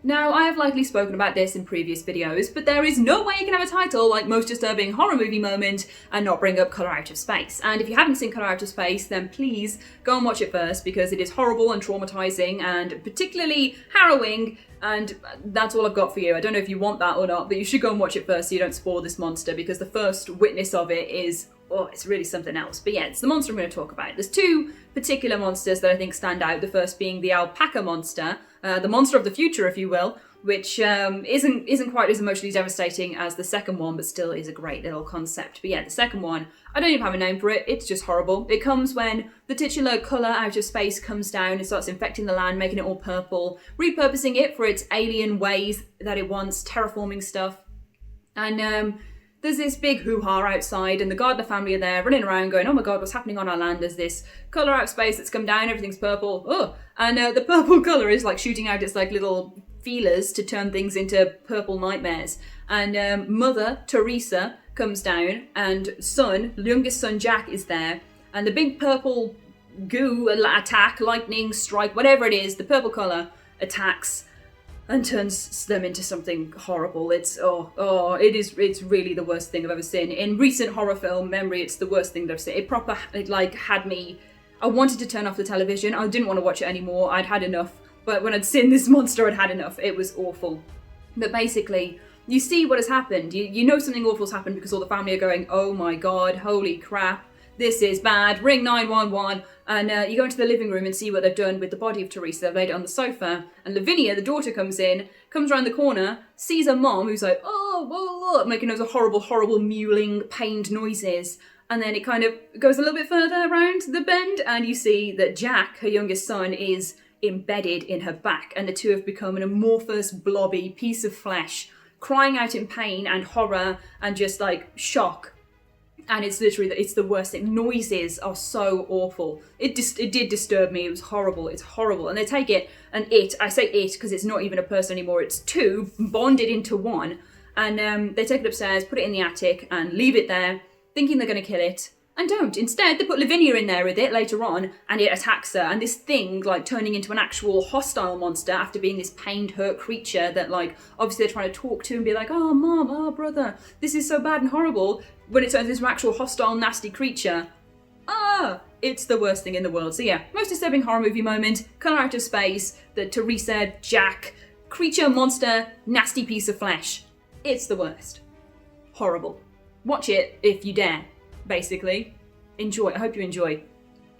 Now, I have likely spoken about this in previous videos, but there is no way you can have a title like Most Disturbing Horror Movie Moment and not bring up Colour Out of Space. And if you haven't seen Colour Out of Space, then please go and watch it first, because it is horrible and traumatising and particularly harrowing, and that's all I've got for you. I don't know if you want that or not, but you should go and watch it first so you don't spoil this monster, because the first witness of it is, oh, it's really something else. But yeah, it's the monster I'm going to talk about. There's two particular monsters that I think stand out, the first being the alpaca monster, the monster of the future, if you will, which isn't quite as emotionally devastating as the second one, but still is a great little concept. But yeah, the second one, I don't even have a name for it, it's just horrible. It comes when the titular colour out of space comes down and starts infecting the land, making it all purple, repurposing it for its alien ways that it wants, terraforming stuff. And there's this big hoo-ha outside, and the Gardner family are there running around going, oh my god, what's happening on our land? There's this colour out of space that's come down, everything's purple, oh! And the purple colour is like shooting out its like little feelers to turn things into purple nightmares. And mother, Teresa, comes down, and son, youngest son Jack, is there, and the big purple goo attack, lightning strike, whatever it is, the purple colour attacks and turns them into something horrible. It's it's really the worst thing I've ever seen. In recent horror film memory, it's the worst thing that I've seen. It had me, I wanted to turn off the television, I didn't want to watch it anymore, I'd had enough. But when I'd seen this monster, I'd had enough. It was awful. But basically, you see what has happened. You know something awful's happened because all the family are going, oh my god, holy crap, this is bad, ring 911. And you go into the living room and see what they've done with the body of Teresa. They've laid it on the sofa. And Lavinia, the daughter, comes around the corner, sees her mom, who's like, oh, whoa, whoa, making those horrible, horrible mewling, pained noises. And then it kind of goes a little bit further around the bend, and you see that Jack, her youngest son, is embedded in her back, and the two have become an amorphous, blobby piece of flesh, crying out in pain and horror and just like shock. And it's the worst thing. Noises are so awful. It did disturb me. It was horrible. It's horrible. And they take it, and I say it because it's not even a person anymore. It's two bonded into one. And they take it upstairs, put it in the attic, and leave it there, thinking they're going to kill it. And don't. Instead, they put Lavinia in there with it later on, and it attacks her. And this thing, like, turning into an actual hostile monster after being this pained, hurt creature that, like, obviously they're trying to talk to and be like, oh, mom, oh, brother, this is so bad and horrible. When it turns into an actual hostile, nasty creature, it's the worst thing in the world. So yeah, Most Disturbing Horror Movie Moment, Colour Out of Space, the Teresa, Jack, creature, monster, nasty piece of flesh. It's the worst. Horrible. Watch it if you dare. Basically, enjoy. I hope you enjoy.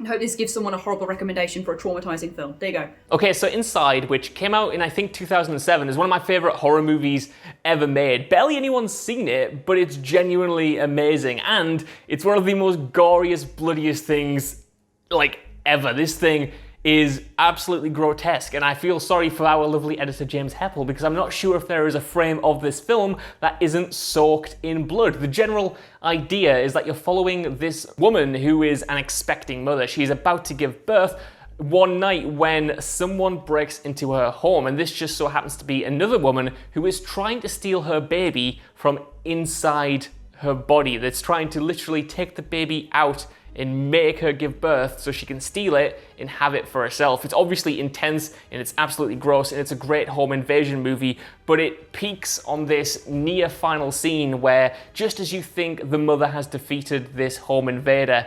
I hope this gives someone a horrible recommendation for a traumatizing film. There you go. Okay, so Inside, which came out in I think 2007, is one of my favorite horror movies ever made. Barely anyone's seen it, but it's genuinely amazing, and it's one of the most goriest, bloodiest things like ever. This thing is absolutely grotesque, and I feel sorry for our lovely editor James Heppel, because I'm not sure if there is a frame of this film that isn't soaked in blood. The general idea is that you're following this woman who is an expecting mother. She's about to give birth one night when someone breaks into her home, and this just so happens to be another woman who is trying to steal her baby from inside her body, that's trying to literally take the baby out and make her give birth so she can steal it and have it for herself. It's obviously intense and it's absolutely gross, and it's a great home invasion movie, but it peaks on this near final scene where just as you think the mother has defeated this home invader,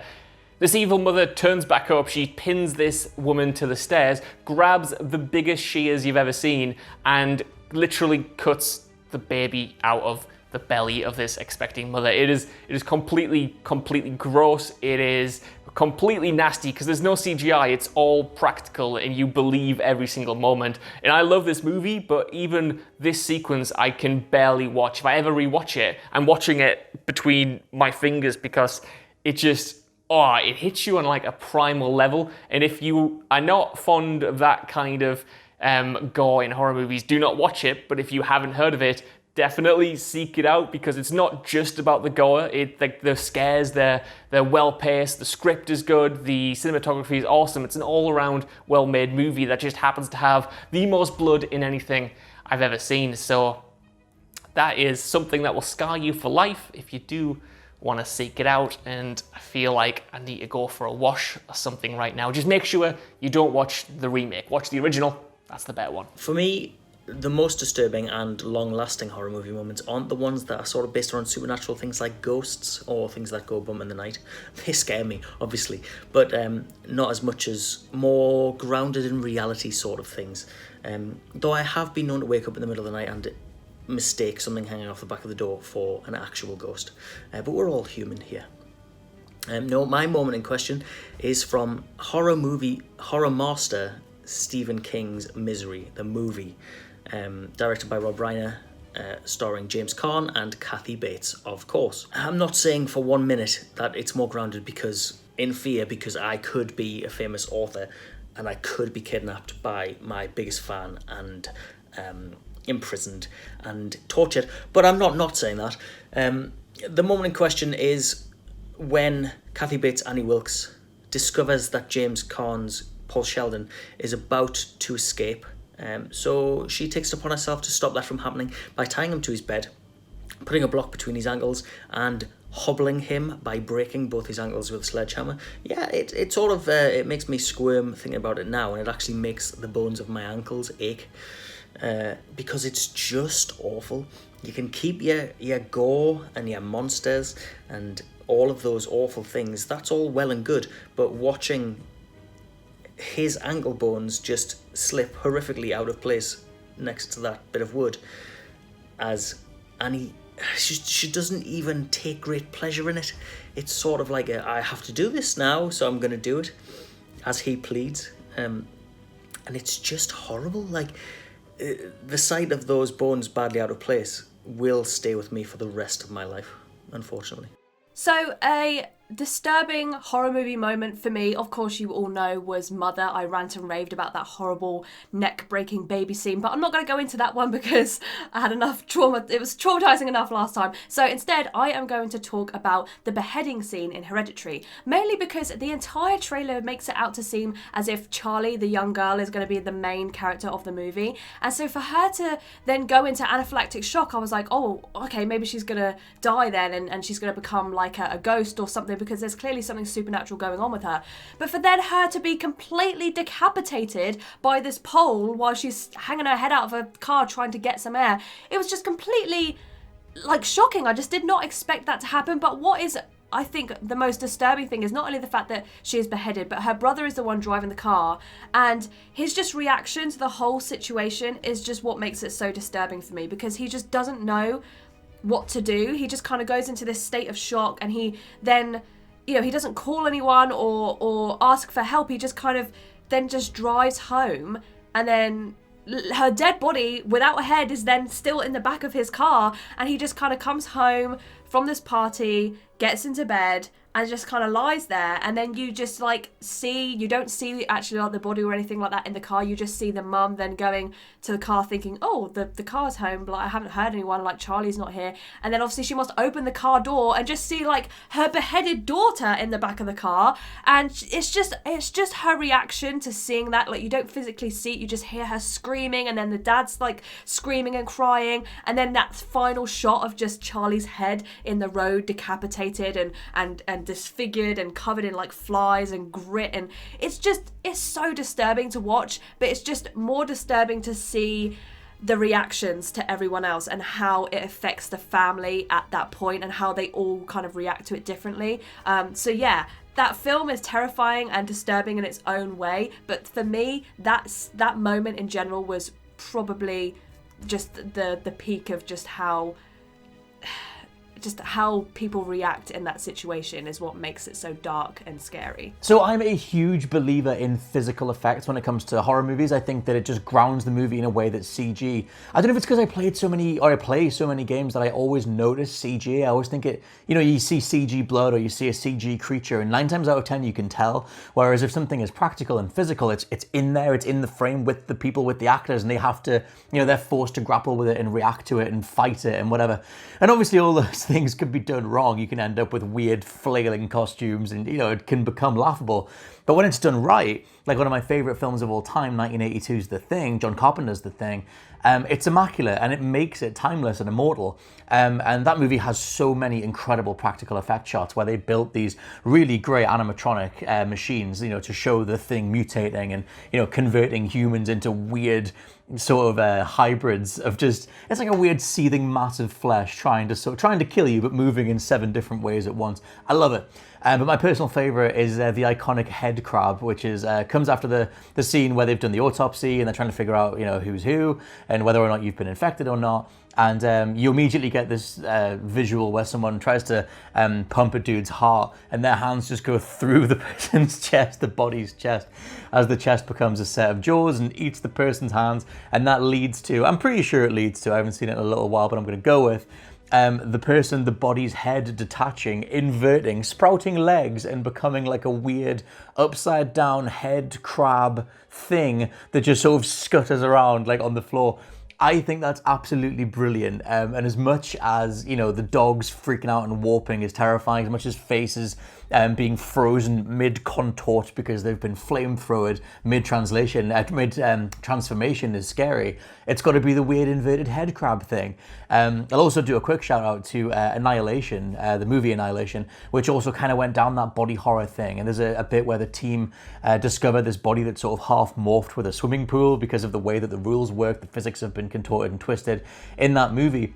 this evil mother turns back up, she pins this woman to the stairs, grabs the biggest shears you've ever seen, and literally cuts the baby out of the belly of this expecting mother. It is completely gross. It is completely nasty because there's no CGI. It's all practical and you believe every single moment. And I love this movie, but even this sequence I can barely watch. If I ever rewatch it, I'm watching it between my fingers because it just, it hits you on like a primal level. And if you are not fond of that kind of gore in horror movies, do not watch it. But if you haven't heard of it, definitely seek it out, because it's not just about the gore. The scares, they're well paced, the script is good, the cinematography is awesome. It's an all-around well-made movie that just happens to have the most blood in anything I've ever seen. So that is something that will scar you for life if you do want to seek it out. And I feel like I need to go for a wash or something right now. Just make sure you don't watch the remake. Watch the original. That's the better one. For me, the most disturbing and long-lasting horror movie moments aren't the ones that are sort of based around supernatural things like ghosts or things that go bump in the night. They scare me, obviously, but not as much as more grounded in reality sort of things. Though I have been known to wake up in the middle of the night and mistake something hanging off the back of the door for an actual ghost. But we're all human here. No, my moment in question is from horror master Stephen King's Misery, the movie, directed by Rob Reiner, starring James Caan and Kathy Bates, of course. I'm not saying for 1 minute that it's more grounded because I could be a famous author and I could be kidnapped by my biggest fan and imprisoned and tortured, but I'm not saying that. The moment in question is when Kathy Bates' Annie Wilkes discovers that James Caan's Paul Sheldon is about to escape. So she takes it upon herself to stop that from happening by tying him to his bed, putting a block between his ankles, and hobbling him by breaking both his ankles with a sledgehammer. Yeah, it sort of it makes me squirm thinking about it now, and it actually makes the bones of my ankles ache because it's just awful. You can keep your gore and your monsters and all of those awful things. That's all well and good, but watching his ankle bones just slip horrifically out of place next to that bit of wood, she doesn't even take great pleasure in it. It's sort of like I have to do this now, so I'm going to do it, as he pleads. And it's just horrible. Like, the sight of those bones badly out of place will stay with me for the rest of my life, unfortunately. So a disturbing horror movie moment for me, of course you all know, was Mother. I ranted and raved about that horrible neck-breaking baby scene, but I'm not going to go into that one because I had enough trauma. It was traumatizing enough last time. So instead, I am going to talk about the beheading scene in Hereditary, mainly because the entire trailer makes it out to seem as if Charlie, the young girl, is going to be the main character of the movie. And so for her to then go into anaphylactic shock, I was like, oh, okay, maybe she's going to die then and she's going to become like a ghost or something, because there's clearly something supernatural going on with her. But for then her to be completely decapitated by this pole while she's hanging her head out of a car trying to get some air, it was just completely, like, shocking. I just did not expect that to happen. But what is, I think, the most disturbing thing is not only the fact that she is beheaded, but her brother is the one driving the car, and his just reaction to the whole situation is just what makes it so disturbing for me, because he just doesn't know what to do. He just kind of goes into this state of shock, and he then, he doesn't call anyone or ask for help. He just kind of then just drives home, and then her dead body without a head is then still in the back of his car, and he just kind of comes home from this party, gets into bed, and just kind of lies there. And then you just you don't see actually like the body or anything like that in the car. You just see the mum then going to the car thinking, oh, the car's home, but I haven't heard anyone, like Charlie's not here. And then obviously she must open the car door and just see like her beheaded daughter in the back of the car. And it's just her reaction to seeing that. Like, you don't physically see it, you just hear her screaming, and then the dad's like screaming and crying, and then that final shot of just Charlie's head in the road, decapitated and disfigured and covered in like flies and grit, and it's so disturbing to watch. But it's just more disturbing to see the reactions to everyone else and how it affects the family at that point, and how they all kind of react to it differently. So yeah, that film is terrifying and disturbing in its own way, but for me, that moment in general was probably just the peak of just how people react in that situation is what makes it so dark and scary. So I'm a huge believer in physical effects when it comes to horror movies. I think that it just grounds the movie in a way that CG. I don't know if it's because I play so many games that I always notice CG. I always think you see CG blood or you see a CG creature, and 9 times out of 10 you can tell. Whereas if something is practical and physical, it's in there, it's in the frame with the people, with the actors, and they have to, they're forced to grapple with it and react to it and fight it and whatever. And obviously all those things could be done wrong. You can end up with weird flailing costumes, and it can become laughable. But when it's done right, like one of my favorite films of all time, 1982's The Thing, John Carpenter's The Thing, it's immaculate and it makes it timeless and immortal. And that movie has so many incredible practical effect shots where they built these really great animatronic machines, to show the Thing mutating and, converting humans into weird sort of hybrids of just, it's like a weird seething mass of flesh trying to kill you, but moving in 7 different ways at once. I love it. But my personal favorite is the iconic head crab, which is comes after the scene where they've done the autopsy and they're trying to figure out, who's who and whether or not you've been infected or not. And you immediately get this visual where someone tries to pump a dude's heart and their hands just go through the person's chest, the body's chest, as the chest becomes a set of jaws and eats the person's hands. And that leads to, I'm pretty sure it leads to, I haven't seen it in a little while, but I'm going to go with, the body's head detaching, inverting, sprouting legs and becoming like a weird upside down head crab thing that just sort of scutters around like on the floor. I think that's absolutely brilliant. And as much as, the dogs freaking out and warping is terrifying, as much as faces being frozen mid-contort because they've been flamethrowed mid-translation, mid-transformation is scary, it's got to be the weird inverted head crab thing. I'll also do a quick shout out to Annihilation, the movie Annihilation, which also kind of went down that body horror thing. And there's a bit where the team discovered this body that's sort of half morphed with a swimming pool because of the way that the rules work. The physics have been contorted and twisted in that movie.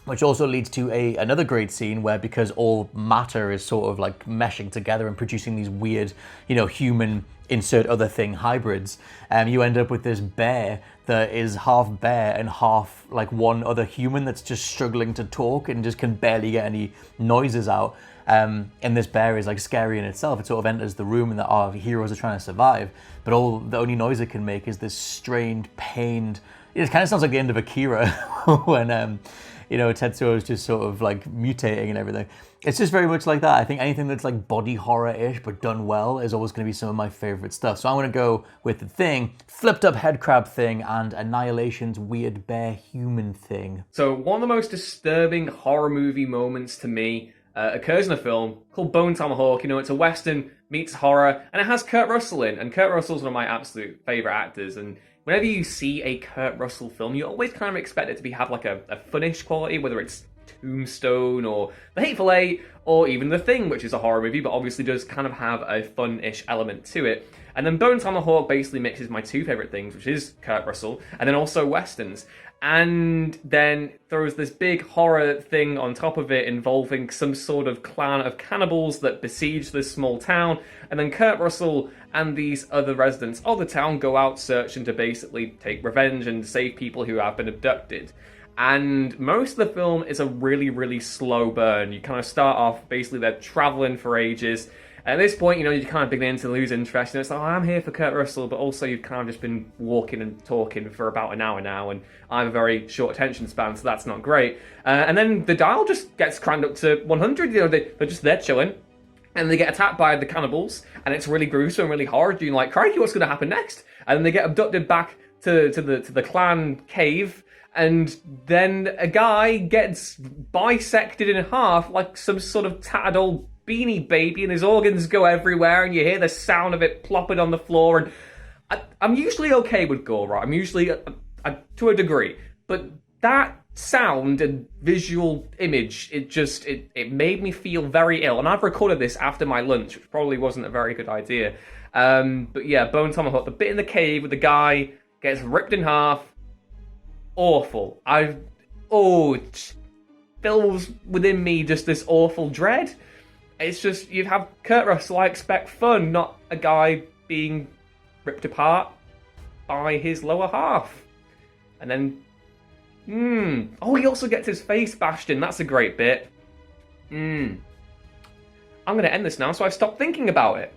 Which also leads to another great scene where, because all matter is sort of like meshing together and producing these weird, human insert other thing hybrids, you end up with this bear that is half bear and half like one other human that's just struggling to talk and just can barely get any noises out. And this bear is like scary in itself. It sort of enters the room and our heroes are trying to survive, but the only noise it can make is this strained, pained. It kind of sounds like the end of Akira when Tetsuo is just sort of like mutating and everything. It's just very much like that. I think anything that's like body horror-ish but done well is always going to be some of my favorite stuff. So I'm going to go with The Thing, flipped up head crab thing, and Annihilation's weird bear human thing. So one of the most disturbing horror movie moments to me occurs in a film called Bone Tomahawk. It's a Western meets horror, and it has Kurt Russell in, and Kurt Russell's one of my absolute favorite actors. And whenever you see a Kurt Russell film, you always kind of expect it to have like a funnish quality, whether it's Tombstone or The Hateful Eight or even The Thing, which is a horror movie, but obviously does kind of have a fun-ish element to it. And then Bone Tomahawk basically mixes my 2 favorite things, which is Kurt Russell, and then also Westerns. And then throws this big horror thing on top of it involving some sort of clan of cannibals that besiege this small town. And then Kurt Russell and these other residents of the town go out searching to basically take revenge and save people who have been abducted. And most of the film is a really, really slow burn. You kind of start off, basically they're traveling for ages. At this point, you kind of begin to lose interest. It's like, I'm here for Kurt Russell, but also you've kind of just been walking and talking for about an hour now, and I have a very short attention span, so that's not great. And then the dial just gets cranked up to 100. They're just there chilling, and they get attacked by the cannibals, and it's really gruesome and really hard. You're like, crikey, what's going to happen next? And then they get abducted back to the clan cave, and then a guy gets bisected in half like some sort of tattered old Beanie Baby, and his organs go everywhere, and you hear the sound of it plopping on the floor. And I'm usually okay with gore, right? I'm usually to a degree, but that sound and visual image, it made me feel very ill. And I've recorded this after my lunch, which probably wasn't a very good idea. But yeah, Bone Tomahawk, the bit in the cave with the guy gets ripped in half, awful. It fills within me just this awful dread. It's just, you have Kurt Russell, I expect fun, not a guy being ripped apart by his lower half. And then, he also gets his face bashed in, that's a great bit. I'm going to end this now, so I've stopped thinking about it.